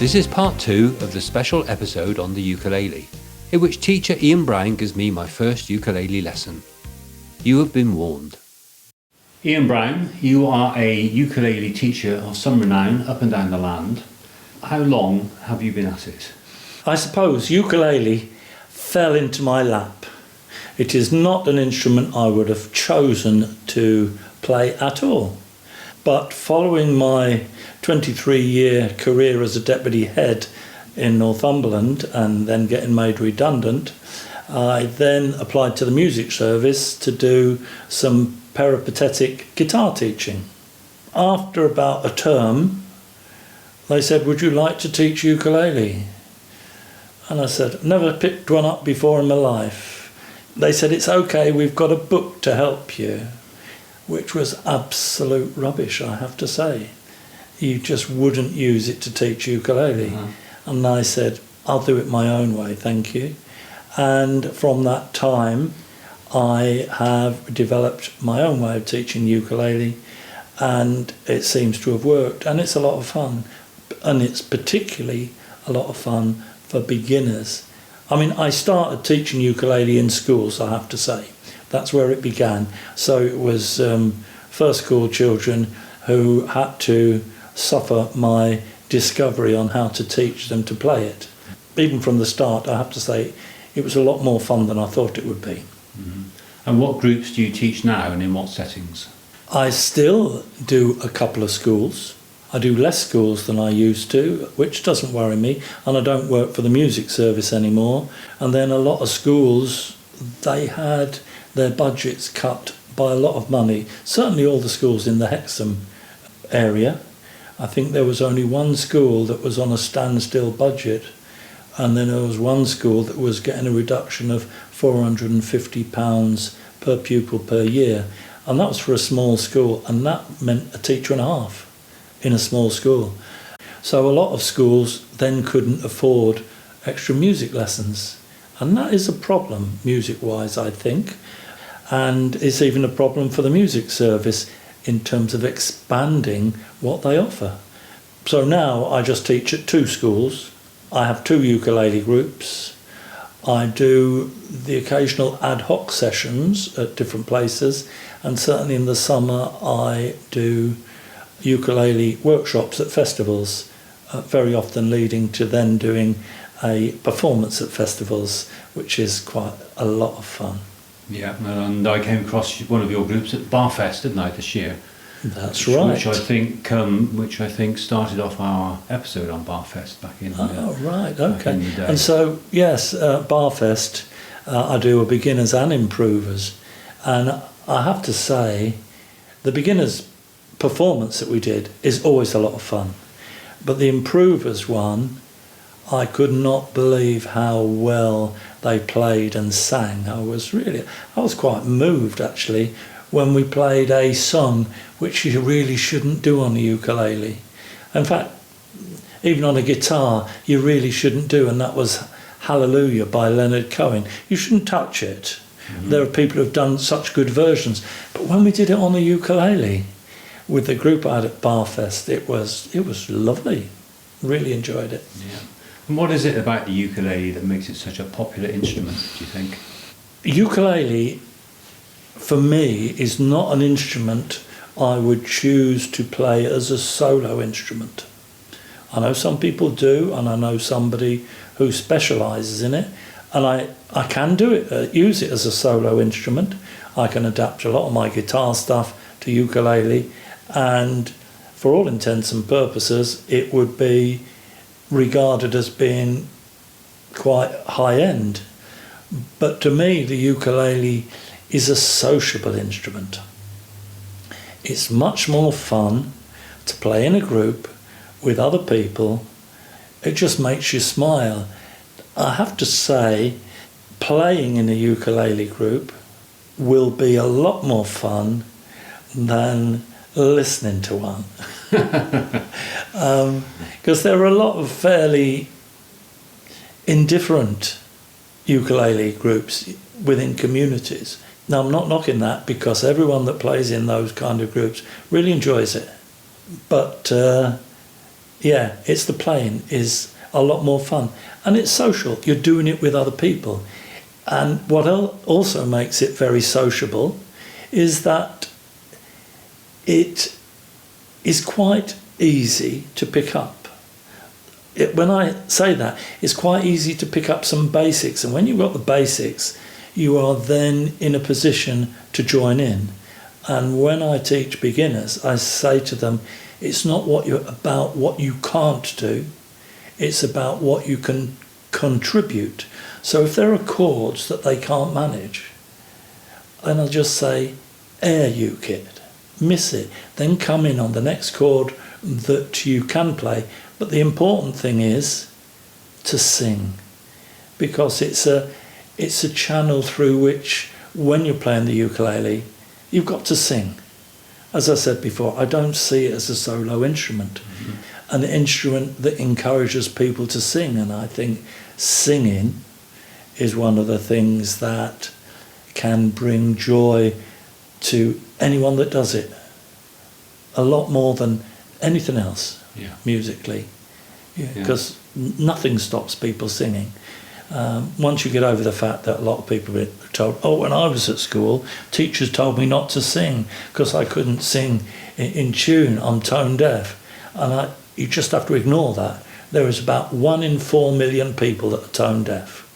This is part 2 of the special episode on the ukulele, in which teacher Ian Brown gives me my first ukulele lesson. You have been warned. Ian Brown, you are a ukulele teacher of some renown up and down the land. How long have you been at it? I suppose ukulele fell into my lap. It is not an instrument I would have chosen to play at all. But following my 23-year career as a deputy head in Northumberland and then getting made redundant, I then applied to the music service to do some peripatetic guitar teaching. After about a term, they said, "Would you like to teach ukulele?" And I said, "Never picked one up before in my life." They said, "It's okay, we've got a book to help you," which was absolute rubbish, I have to say. You just wouldn't use it to teach ukulele. Uh-huh. And I said, "I'll do it my own way, thank you." And from that time, I have developed my own way of teaching ukulele, and it seems to have worked, and it's a lot of fun. And it's particularly a lot of fun for beginners. I mean, I started teaching ukulele in schools, I have to say. That's where it began. So it was first school children who had to suffer my discovery on how to teach them to play it. Even from the start, I have to say, it was a lot more fun than I thought it would be. Mm-hmm. And what groups do you teach now and in what settings? I still do a couple of schools. I do less schools than I used to, which doesn't worry me, and I don't work for the music service anymore. And then a lot of schools, they had their budgets cut by a lot of money. Certainly all the schools in the Hexham area. I think there was only one school that was on a standstill budget, and then there was one school that was getting a reduction of £450 per pupil per year, and that was for a small school, and that meant a teacher and a half in a small school. So a lot of schools then couldn't afford extra music lessons, and that is a problem music-wise, I think, and it's even a problem for the music service in terms of expanding what they offer. So now I just teach at 2 schools. I have 2 ukulele groups. I do the occasional ad hoc sessions at different places, and certainly in the summer I do ukulele workshops at festivals, very often leading to then doing a performance at festivals, which is quite a lot of fun. Yeah, and I came across one of your groups at Barfest, didn't I, this year? That's right. Which I think started off our episode on Barfest back in. Oh, right, okay. And so, yes, Barfest, I do a beginners and improvers, and I have to say, the beginners performance that we did is always a lot of fun, but the improvers one, I could not believe how well they played and sang. I was quite moved actually when we played a song which you really shouldn't do on a ukulele. In fact, even on a guitar you really shouldn't do, and that was Hallelujah by Leonard Cohen. You shouldn't touch it. Mm-hmm. There are people who have done such good versions, but when we did it on the ukulele with the group I had at Barfest, it was lovely. Really enjoyed it. Yeah. And what is it about the ukulele that makes it such a popular instrument, do you think? Ukulele, for me, is not an instrument I would choose to play as a solo instrument. I know some people do, and I know somebody who specialises in it, and I can do it, use it as a solo instrument. I can adapt a lot of my guitar stuff to ukulele, and for all intents and purposes, it would be regarded as being quite high-end. But to me, the ukulele is a sociable instrument. It's much more fun to play in a group with other people. It just makes you smile. I have to say, playing in a ukulele group will be a lot more fun than listening to one. Because there are a lot of fairly indifferent ukulele groups within communities. Now, I'm not knocking that, because everyone that plays in those kind of groups really enjoys it. But yeah, it's the playing is a lot more fun, and it's social. You're doing it with other people. And what also makes it very sociable is that it is quite easy to pick up. When I say that, it's quite easy to pick up some basics, and when you've got the basics, you are then in a position to join in. And when I teach beginners, I say to them, it's not about what you can't do, it's about what you can contribute. So if there are chords that they can't manage, then I'll just say, air uke it, miss it, then come in on the next chord that you can play. But the important thing is to sing, because it's a channel through which, when you're playing the ukulele, you've got to sing. As I said before, I don't see it as a solo instrument, an instrument that encourages people to sing. And I think singing is one of the things that can bring joy to anyone that does it, a lot more than anything else. Yeah. Musically, because nothing stops people singing. Once you get over the fact that a lot of people are told, oh, when I was at school, teachers told me not to sing because I couldn't sing in tune, I'm tone deaf. And you just have to ignore that. There is about 1 in 4 million people that are tone deaf.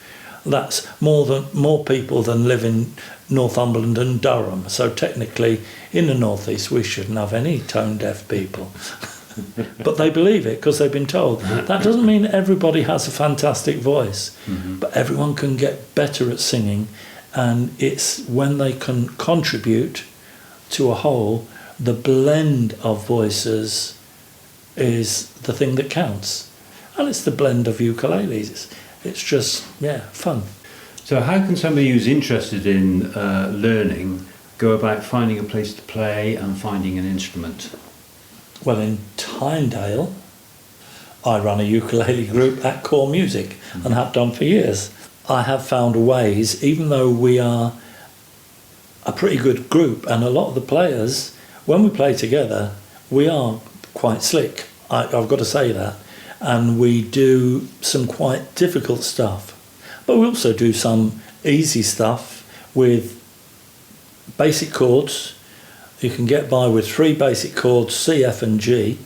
That's more people than live in Northumberland and Durham. So technically, in the northeast, we shouldn't have any tone deaf people. But they believe it because they've been told. That doesn't mean everybody has a fantastic voice, but everyone can get better at singing, and it's when they can contribute to a whole, the blend of voices is the thing that counts. And it's the blend of ukuleles. It's just, fun. So how can somebody who's interested in learning go about finding a place to play and finding an instrument? Well, in Tynedale, I run a ukulele group at Core Music and have done for years. I have found ways, even though we are a pretty good group and a lot of the players, when we play together, we are quite slick. I've got to say that. And we do some quite difficult stuff. But we also do some easy stuff with basic chords. You can get by with 3 basic chords, C, F and G.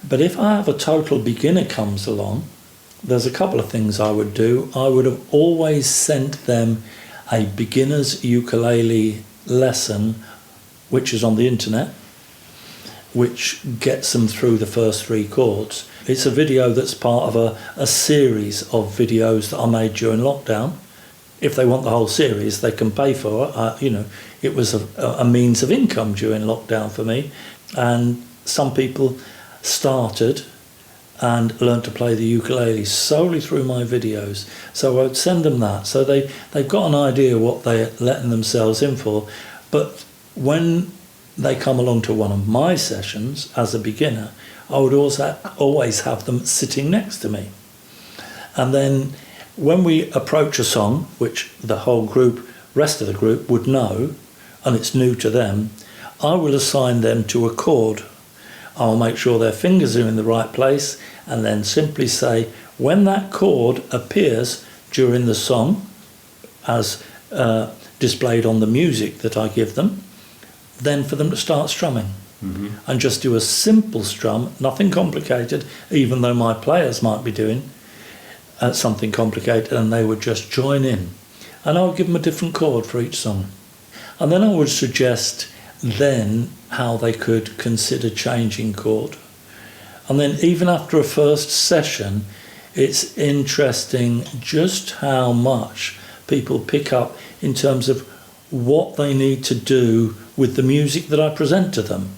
But if I have a total beginner comes along, there's a couple of things I would do. I would have always sent them a beginner's ukulele lesson, which is on the internet, which gets them through the first 3 chords. It's a video that's part of a series of videos that I made during lockdown. If they want the whole series, they can pay for it. It was a means of income during lockdown for me. And some people started and learned to play the ukulele solely through my videos. So I would send them that. So they've got an idea what they're letting themselves in for. But when they come along to one of my sessions as a beginner, I would also always have them sitting next to me. And then when we approach a song, which the whole group, rest of the group would know, and it's new to them, I will assign them to a chord. I'll make sure their fingers are in the right place, and then simply say, when that chord appears during the song, as displayed on the music that I give them, then for them to start strumming. And just do a simple strum, nothing complicated, even though my players might be doing something complicated, and they would just join in. And I would give them a different chord for each song. And then I would suggest then how they could consider changing chord. And then even after a first session, it's interesting just how much people pick up in terms of what they need to do with the music that I present to them.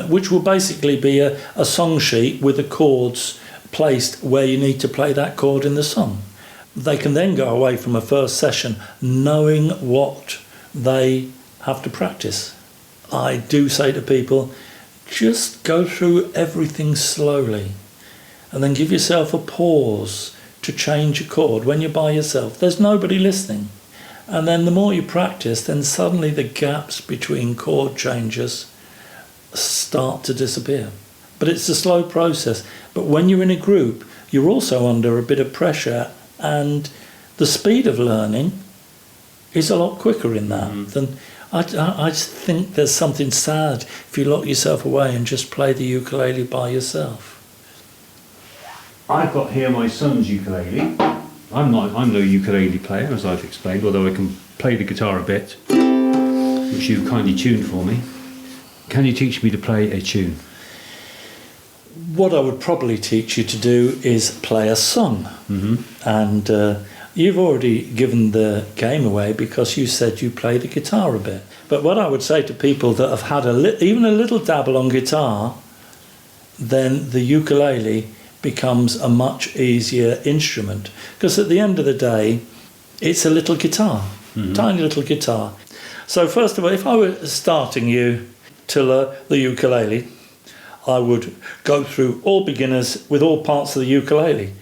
Which will basically be a song sheet with the chords placed where you need to play that chord in the song. They can then go away from a first session knowing what they have to practice. I do say to people, just go through everything slowly and then give yourself a pause to change a chord when you're by yourself. There's nobody listening. And then the more you practice, then suddenly the gaps between chord changes start to disappear. But it's a slow process. But when you're in a group, you're also under a bit of pressure, and the speed of learning is a lot quicker in that than I just think there's something sad if you lock yourself away and just play the ukulele by yourself. I've got here my son's ukulele. I'm no ukulele player, as I've explained, although I can play the guitar a bit, which you've kindly tuned for me. Can you teach me to play a tune? What I would probably teach you to do is play a song. And you've already given the game away because you said you play the guitar a bit. But what I would say to people that have had even a little dabble on guitar, then the ukulele becomes a much easier instrument, because at the end of the day it's a little guitar, tiny little guitar. So first of all, if I were starting you to learn the ukulele, I would go through all beginners with all parts of the ukulele,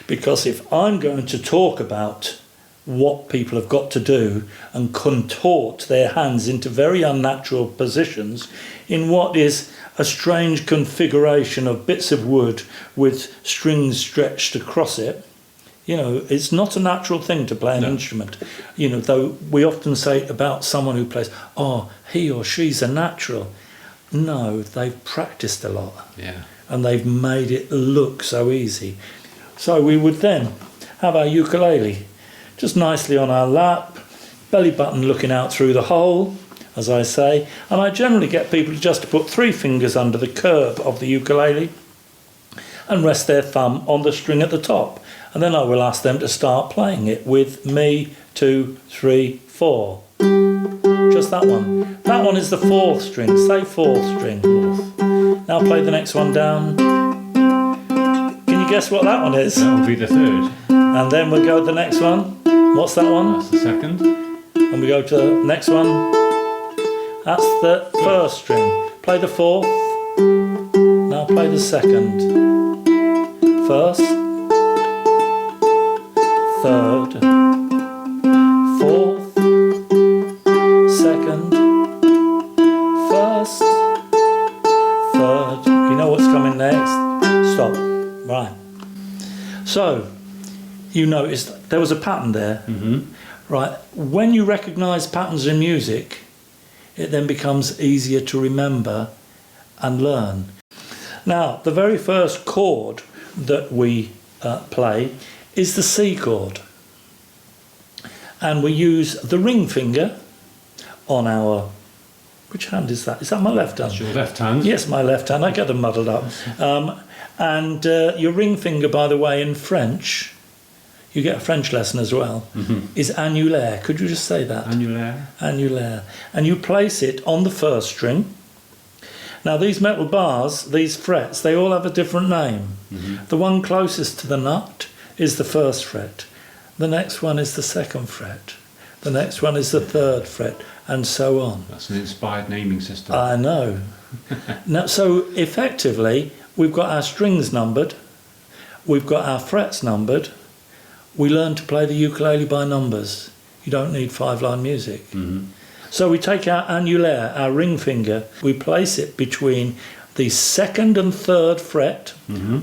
because if I'm going to talk about what people have got to do and contort their hands into very unnatural positions in what is a strange configuration of bits of wood with strings stretched across it, it's not a natural thing to play an instrument. Though we often say about someone who plays, oh, he or she's a natural. No, they've practiced a lot. Yeah. And they've made it look so easy. So we would then have our ukulele just nicely on our lap, belly button looking out through the hole, as I say. And I generally get people just to put 3 fingers under the curb of the ukulele and rest their thumb on the string at the top. And then I will ask them to start playing it with me, 2, 3, 4. Just that one. That one is the 4th string. Say 4th string. 4th. Now play the next one down. Can you guess what that one is? That will be the 3rd. And then we'll go to the next one. What's that one? That's the 2nd. And we go to the next one. That's the 1st string. Play the 4th. Now play the 2nd. 1st. 3rd. 4th. 2nd. 1st. 3rd. You know what's coming next? Stop. Right. So, you noticed there was a pattern there. Right. When you recognise patterns in music, it then becomes easier to remember and learn. Now, the very first chord that we play is the C chord. And we use the ring finger on our... Which hand is that? Is that my left hand? That's your left hand. Yes, my left hand. I get them muddled up. And your ring finger, by the way, in French, you get a French lesson as well, is annulaire. Could you just say that? Annulaire. Annulaire. And you place it on the 1st string. Now, these metal bars, these frets, they all have a different name. The one closest to the nut is the 1st fret. The next one is the 2nd fret. The next one is the 3rd fret, and so on. That's an inspired naming system. I know. Now, so effectively, we've got our strings numbered, we've got our frets numbered. We learn to play the ukulele by numbers. You don't need 5-line music. So we take our annulaire, our ring finger, we place it between the 2nd and 3rd fret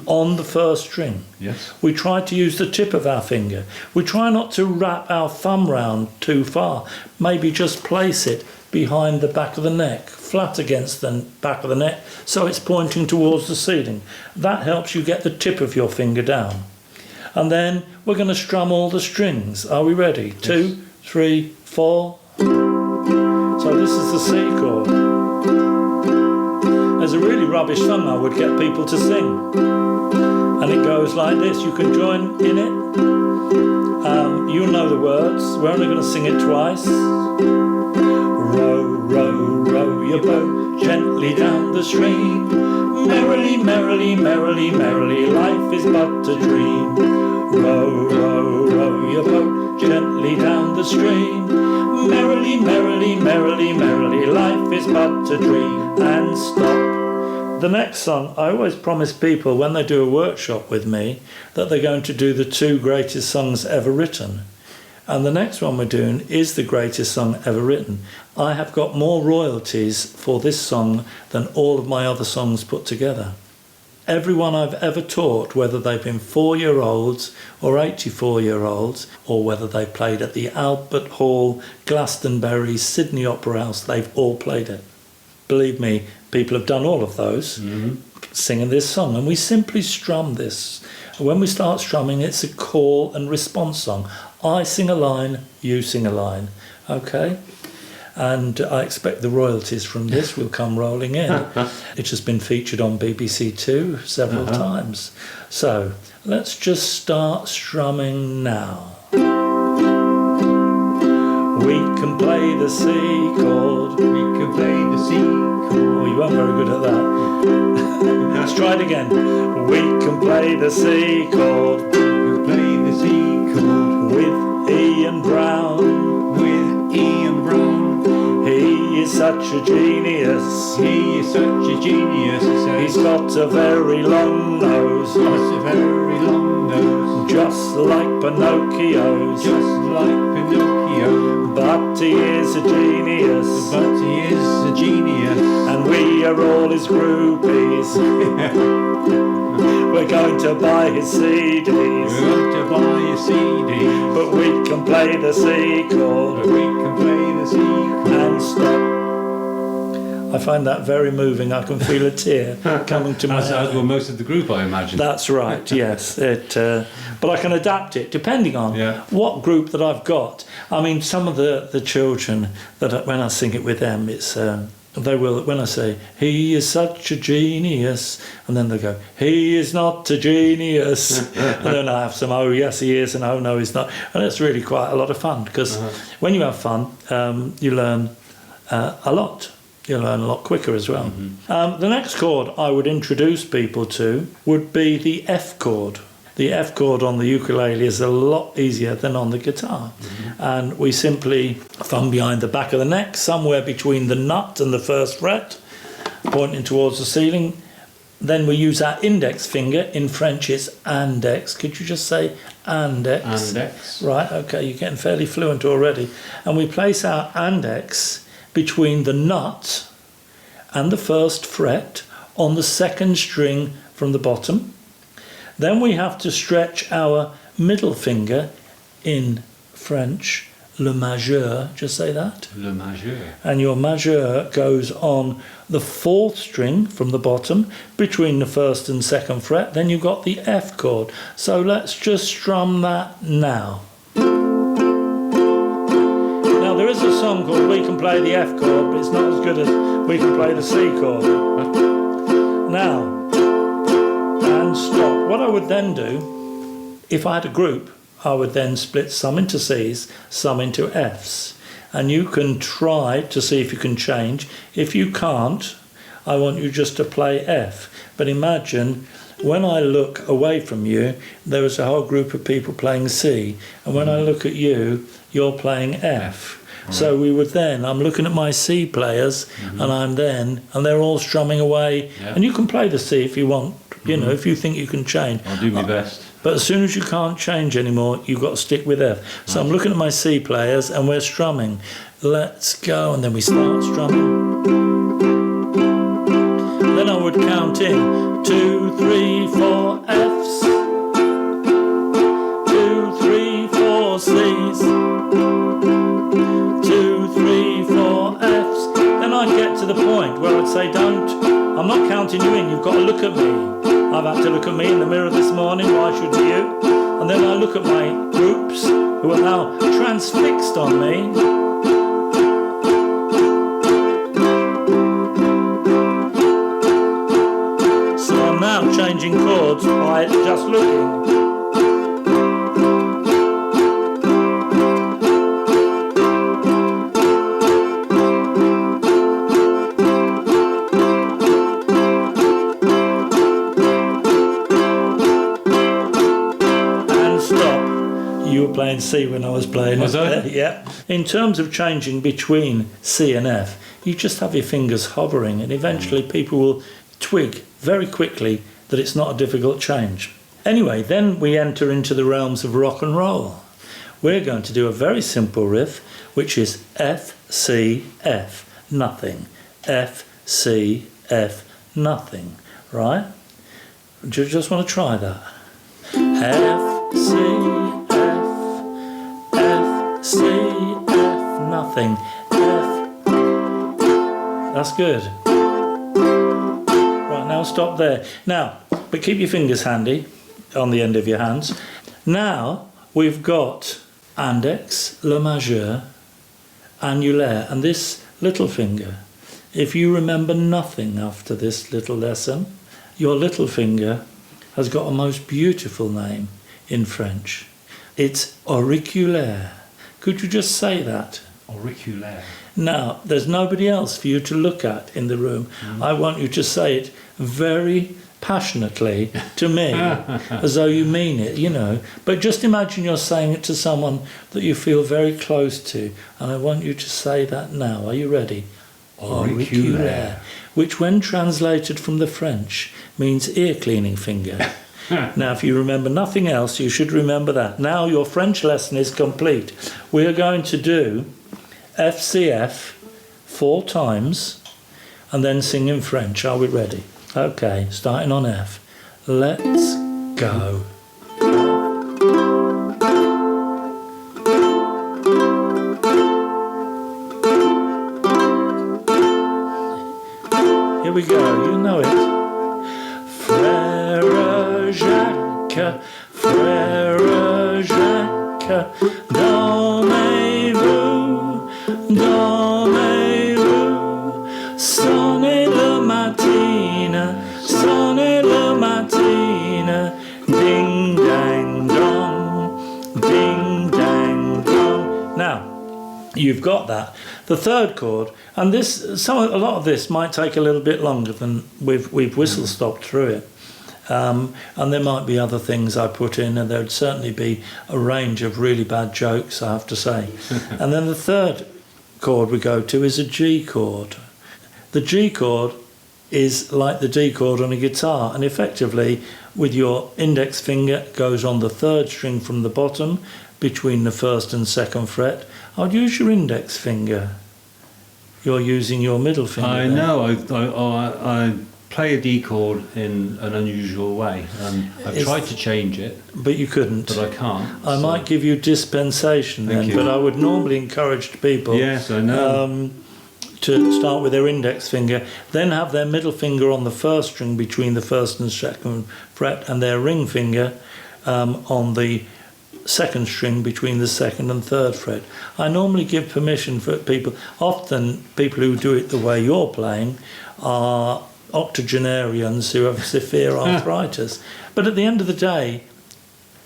on the 1st string. Yes. We try to use the tip of our finger. We try not to wrap our thumb round too far. Maybe just place it behind the back of the neck, flat against the back of the neck, so it's pointing towards the ceiling. That helps you get the tip of your finger down. And then we're going to strum all the strings. Are we ready? Yes. 2, 3, 4. So this is the C chord. There's a really rubbish song I would get people to sing. And it goes like this. You can join in it. You'll know the words. We're only going to sing it twice. Row, row, row your boat gently down the stream. Merrily, merrily, merrily, merrily, life is but a dream. Row, row, row your boat gently down the stream. Merrily, merrily, merrily, merrily, life is but a dream. And stop The next song, I always promise people when they do a workshop with me that they're going to do the 2 greatest songs ever written. And the next one we're doing is the greatest song ever written. I have got more royalties for this song than all of my other songs put together. Everyone I've ever taught, whether they've been 4-year-olds or 84-year-olds, or whether they played at the Albert Hall, Glastonbury, Sydney Opera House, they've all played it. Believe me, people have done all of those, singing this song. And we simply strum this. When we start strumming, it's a call and response song. I sing a line, you sing a line. Okay? And I expect the royalties from this will come rolling in. It has been featured on BBC Two several times. So let's just start strumming now. We can play the C chord. We can play the C chord. Oh, you weren't very good at that. Let's try it again. We can play the C chord. We can play the C chord. With Ian Brown. With Ian Brown. He is such a genius. He is such a genius. He's got a very long nose. Got a very long nose. Just like Pinocchio's. Just like Pinocchio. But he is a genius. But he is a genius. And we are all his groupies. We're going to buy his CDs. We're going to buy a CD. But we can play the C chord. But we can play the C chord. And stop. I find that very moving. I can feel a tear coming to my As will most of the group, I imagine. That's right, yes. But I can adapt it depending on what group that I've got. I mean, some of the children, that when I sing it with them, it's they will, when I say, he is such a genius, and then they go, he is not a genius. And then I have some, oh yes he is, and oh no he's not. And it's really quite a lot of fun, because when you have fun, you learn a lot. You learn a lot quicker as well. The next chord I would introduce people to would be the F chord. The F chord on the ukulele is a lot easier than on the guitar. And we simply thumb behind the back of the neck, somewhere between the nut and the first fret, pointing towards the ceiling. Then we use our index finger. In French it's index. Could you just say index? Index. Right, okay, you're getting fairly fluent already. And we place our index between the nut and the first fret on the second string from the bottom. Then we have to stretch our middle finger, in French, le majeur, just say that. Le majeur. And your majeur goes on the fourth string from the bottom, between the first and second fret. Then you've got the F chord. So let's just strum that now. Now there is a song called We Can Play the F chord, but it's not as good as We Can Play the C chord. Now, and stop. What I would then do, if I had a group, I would then split some into C's, some into F's. And you can try to see if you can change. If you can't, I want you just to play F. But imagine, when I look away from you, there is a whole group of people playing C. And when I look at you, you're playing F. Right. So we would then, I'm looking at my C players, and they're all strumming away. Yeah. And you can play the C if you want, you know, if you think you can change. I'll do my best. But as soon as you can't change anymore, you've got to stick with F. So I'm looking at my C players and we're strumming. Let's go, and then we start strumming. Then I would count in 2, 3, 4 Fs, 2, 3, 4 Cs, 2, 3, 4 Fs. Then I'd get to the point where I'd say, I'm not counting you in, you've got to look at me. I've had to look at me in the mirror this morning, why shouldn't you? And then I look at my groups who are now transfixed on me. So I'm now changing chords by just looking. Playing C when I was playing. Was I? Yeah. In terms of changing between C and F, you just have your fingers hovering, and eventually people will twig very quickly that it's not a difficult change. Anyway, then we enter into the realms of rock and roll. We're going to do a very simple riff, which is F, C, F, nothing. F, C, F, nothing. Right? Do you just want to try that? F, C, F, C, F, nothing. F. That's good. Right, now stop there. Now, but keep your fingers handy on the end of your hands. Now we've got index, le majeur, annulaire, and this little finger. If you remember nothing after this little lesson, your little finger has got a most beautiful name in French. It's auriculaire. Could you just say that? Auriculaire. Now, there's nobody else for you to look at in the room. I want you to say it very passionately to me, as though you mean it, you know. But just imagine you're saying it to someone that you feel very close to, and I want you to say that now. Are you ready? Auriculaire, which when translated from the French means ear cleaning finger. Now, if you remember nothing else, you should remember that. Now your French lesson is complete. We are going to do FCF 4 times and then sing in French. Are we ready? Okay, starting on F. Let's go. Here we go, you know it. Frère Jacques, Frère Jacques, dormez-vous, dormez-vous, sonnez le matin, sonnez le matin, ding dang dong, ding dang dong. Now, you've got that. The third chord, and a lot of this might take a little bit longer than we've whistle stopped through it, and there might be other things I put in, and there would certainly be a range of really bad jokes, I have to say. And then the third chord we go to is a G chord. The G chord is like the D chord on a guitar, and effectively with your index finger goes on the third string from the bottom between the first and second fret. I'd use your index finger. You're using your middle finger. I know. I play a D chord in an unusual way. I've tried to change it, but you couldn't. But I can't. I might give you dispensation then, but I would normally encourage people. Yes, I know. To start with their index finger, then have their middle finger on the first string between the first and second fret, and their ring finger on the second string between the second and third fret. I normally give permission for people. Often people who do it the way you're playing are octogenarians who have severe arthritis. But at the end of the day,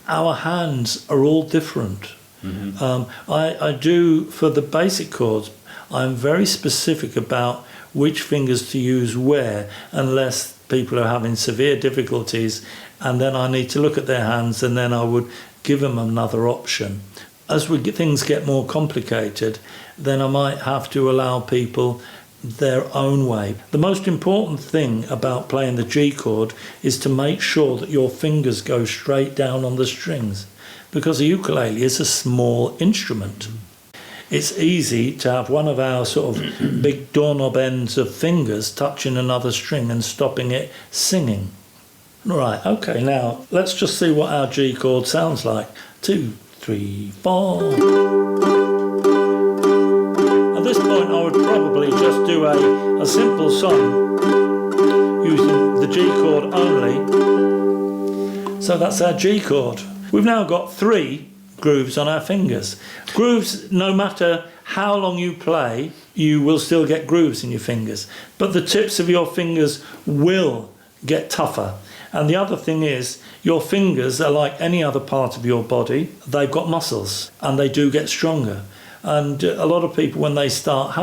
our hands are all different. Mm-hmm. I do, for the basic chords, I'm very specific about which fingers to use where, unless people are having severe difficulties, and then I need to look at their hands, and then I would give them another option. As things get more complicated, then I might have to allow people their own way. The most important thing about playing the G chord is to make sure that your fingers go straight down on the strings, because a ukulele is a small instrument. It's easy to have one of our sort of big doorknob ends of fingers touching another string and stopping it singing. Right, okay, now let's just see what our G chord sounds like. 2, 3, 4. At this point I would probably just do a simple song using the G chord only. So that's our G chord. We've now got 3 grooves on our fingers. Grooves, no matter how long you play, you will still get grooves in your fingers, but the tips of your fingers will get tougher. And the other thing is, your fingers are like any other part of your body. They've got muscles and they do get stronger. And a lot of people, when they start,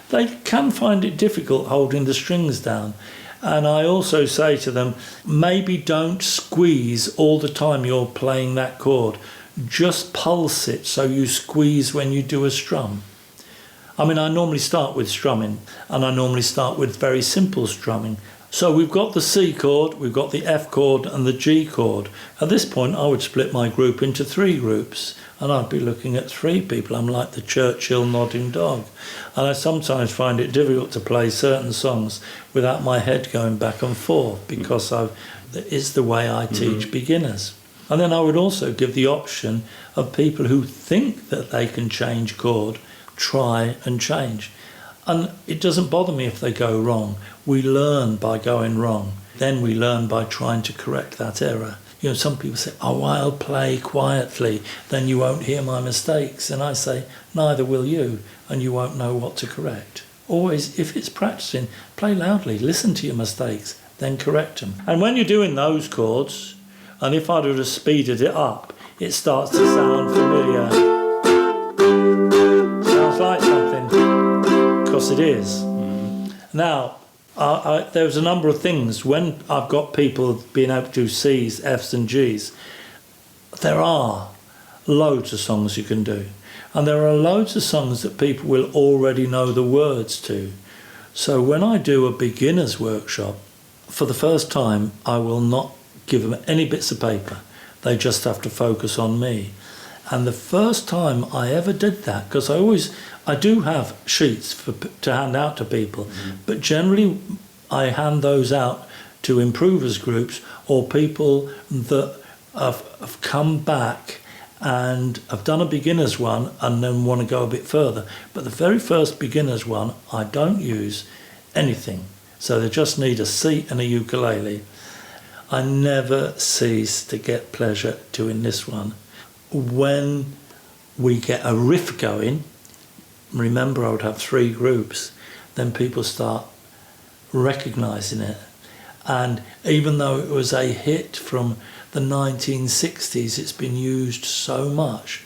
they can find it difficult holding the strings down. And I also say to them, maybe don't squeeze all the time you're playing that chord. Just pulse it so you squeeze when you do a strum. I mean, I normally start with strumming, and I normally start with very simple strumming. So we've got the C chord, we've got the F chord and the G chord. At this point I would split my group into 3 groups and I'd be looking at 3 people. I'm like the Churchill nodding dog. And I sometimes find it difficult to play certain songs without my head going back and forth because it's the way I teach beginners. And then I would also give the option of people who think that they can change chord, try and change. And it doesn't bother me if they go wrong. We learn by going wrong. Then we learn by trying to correct that error. You know, some people say, oh, I'll play quietly, then you won't hear my mistakes. And I say, neither will you, and you won't know what to correct. Always, if it's practicing, play loudly, listen to your mistakes, then correct them. And when you're doing those chords, and if I would have speeded it up, it starts to sound familiar. Sounds like something, because it is. Now, there's a number of things. When I've got people being able to do C's, F's and G's, there are loads of songs you can do. And there are loads of songs that people will already know the words to. So when I do a beginner's workshop, for the first time, I will not give them any bits of paper. They just have to focus on me. And the first time I ever did that, because I do have sheets to hand out to people, but generally I hand those out to improvers groups or people that have come back and have done a beginner's one and then want to go a bit further. But the very first beginner's one, I don't use anything. So they just need a seat and a ukulele. I never cease to get pleasure doing this one. When we get a riff going, remember I would have 3 groups, then people start recognising it. And even though it was a hit from the 1960s, it's been used so much,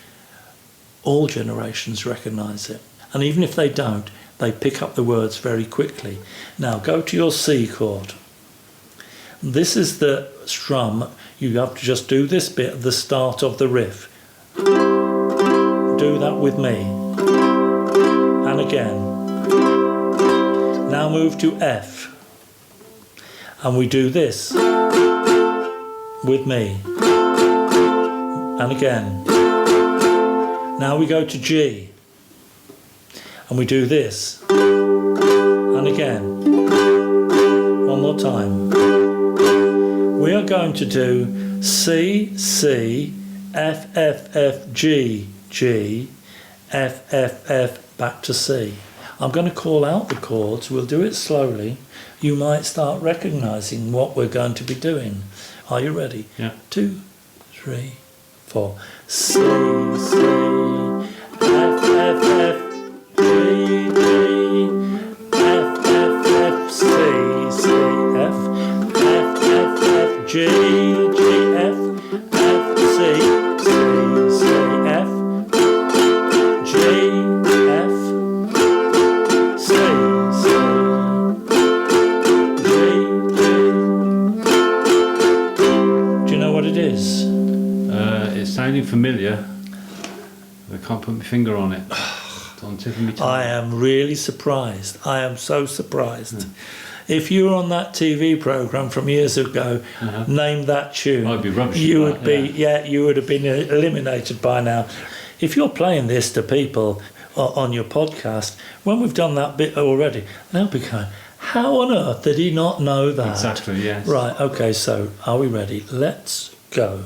all generations recognise it. And even if they don't, they pick up the words very quickly. Now go to your C chord. This is the strum. You have to just do this bit at the start of the riff. Do that with me. And again. Now move to F. And we do this with me. And again. Now we go to G. And we do this. And again. One more time. We are going to do C, C, F, F, F, G, G, F, F, F, back to C. I'm going to call out the chords. We'll do it slowly. You might start recognising what we're going to be doing. Are you ready? Yeah. 2, 3, 4. C, C, F, F, F, G, G, F, F, F, C, C, F. G, G, F, F, C, C, C, F, G, F, C, C, G, G. Do you know what it is? It's sounding familiar. I can't put my finger on it. It's on the tip of my tongue. I am really surprised. I am so surprised. If you were on that TV programme from years ago, name that tune, I'd be rubbish. You would have been eliminated by now. If you're playing this to people on your podcast, when we've done that bit already, they'll be going, how on earth did he not know that? Exactly, yes. Right, okay, so are we ready? Let's go.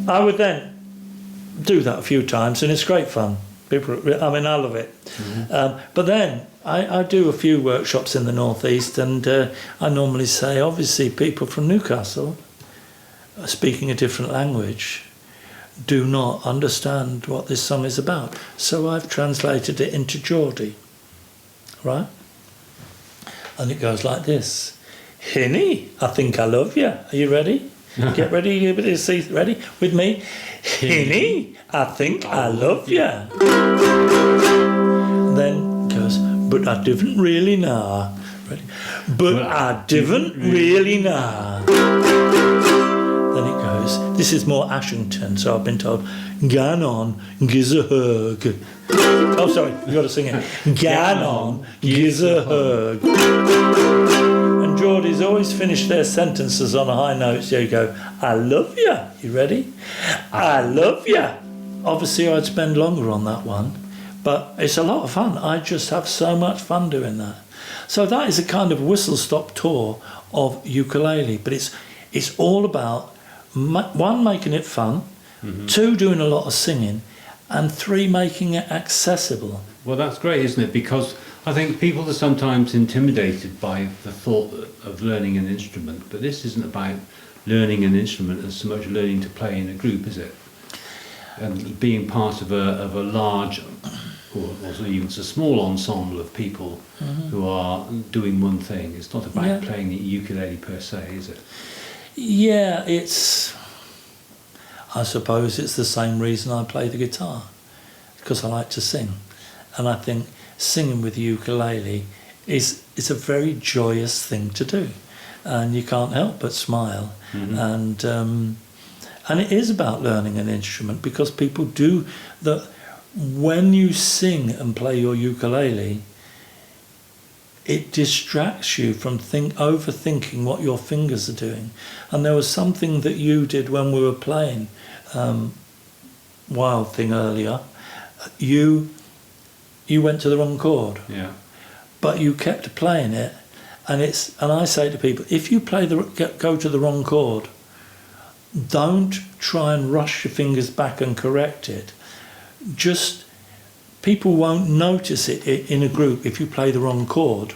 I would then do that a few times, and it's great fun. I love it. But then I do a few workshops in the northeast, and I normally say, obviously, people from Newcastle are speaking a different language do not understand what this song is about. So I've translated it into Geordie, right? And it goes like this. Hinny, I think I love you. Are you ready? Get ready, everybody, see, ready with me? Hinny, I think I love you. Then it goes, but I didn't really know. Ready? But I didn't really know. Then it goes, this is more Ashington, so I've been told, gan on, giz a hug. Oh, sorry, you've got to sing it. Gan on, giz a hug. And Geordies always finish their sentences on a high note, so you go, I love you. You ready? I love you. Obviously, I'd spend longer on that one, but it's a lot of fun. I just have so much fun doing that. So that is a kind of whistle-stop tour of ukulele, but it's all about, one, making it fun, two, doing a lot of singing, and three, making it accessible. Well, that's great, isn't it? Because I think people are sometimes intimidated by the thought of learning an instrument, but this isn't about learning an instrument as much learning to play in a group, is it? And being part of a large, or even a small ensemble of people who are doing one thing. It's not about playing the ukulele per se, is it? Yeah, I suppose it's the same reason I play the guitar, because I like to sing. And I think singing with the ukulele is a very joyous thing to do. And you can't help but smile. And it is about learning an instrument, because people do that. When you sing and play your ukulele, it distracts you from overthinking what your fingers are doing. And there was something that you did when we were playing Wild Thing earlier. You went to the wrong chord. Yeah. But you kept playing it, and I say to people, if you go to the wrong chord, don't try and rush your fingers back and correct it. Just, people won't notice it in a group if you play the wrong chord,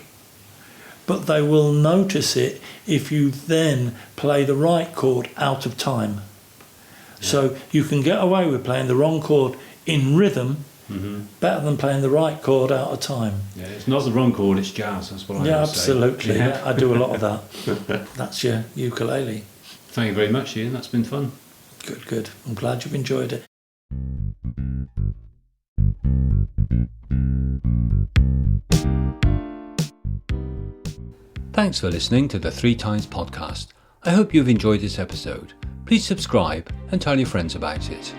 but they will notice it if you then play the right chord out of time. So you can get away with playing the wrong chord in rhythm better than playing the right chord out of time. Yeah, it's not the wrong chord, it's jazz, that's what I Yeah, would absolutely. say. Yeah, I do a lot of that. That's your ukulele. Thank you very much, Ian, that's been fun. Good. I'm glad you've enjoyed it. Thanks for listening to the Three Times podcast. I hope you've enjoyed this episode. Please subscribe and tell your friends about it.